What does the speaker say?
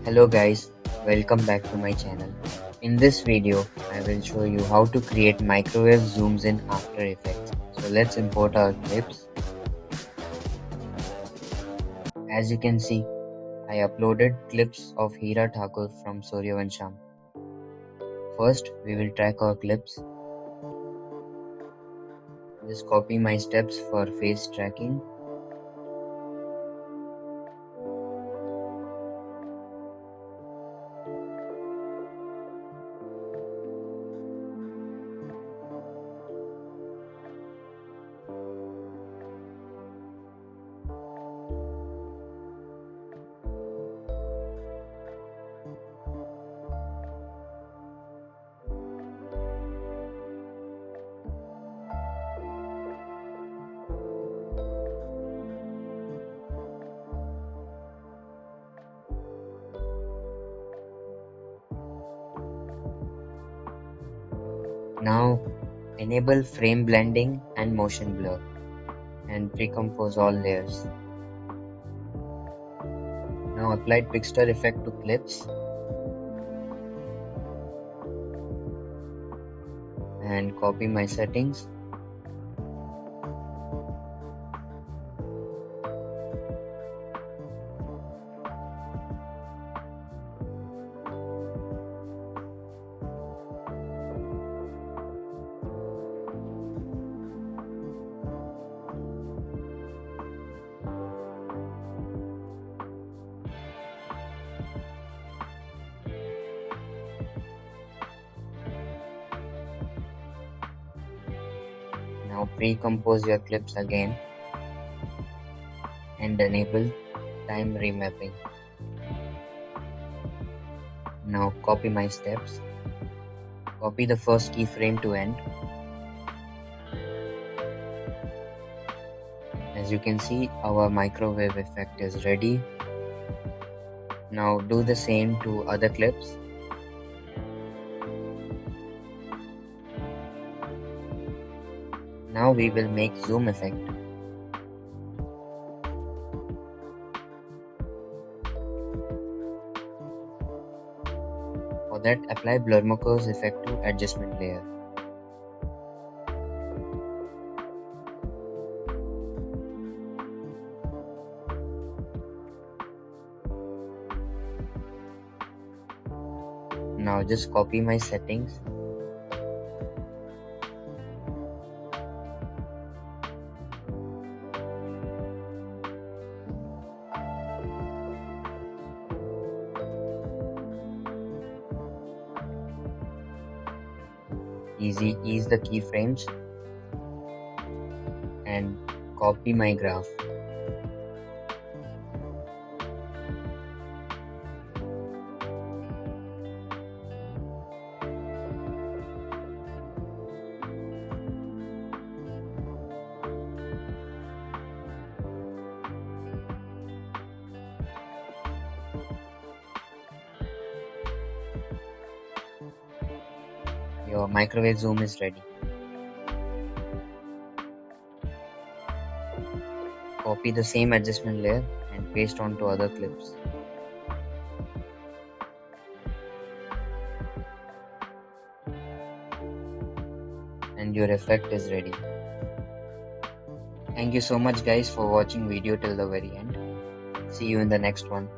Hello guys, welcome back to my channel. In this video, I will show you how to create microwave zooms in After Effects. So let's import our clips. As you can see, I uploaded clips of Hira Thakur from Suryavansham. First, we will track our clips. Just copy my steps for face tracking. Now, enable frame blending and motion blur and pre-compose all layers. Now apply twixtor effect to clips and copy my settings. Now pre-compose your clips again and enable time remapping. Now copy my steps. Copy the first keyframe to end. As you can see, our microwave effect is ready. Now do the same to other clips. Now we will make zoom effect. For that, apply blur macros effect to adjustment layer. Now just copy my settings. Ease the keyframes and copy my graph. Your microwave zoom is ready. Copy the same adjustment layer and paste onto other clips. And your effect is ready. Thank you so much guys for watching video till the very end. See you in the next one.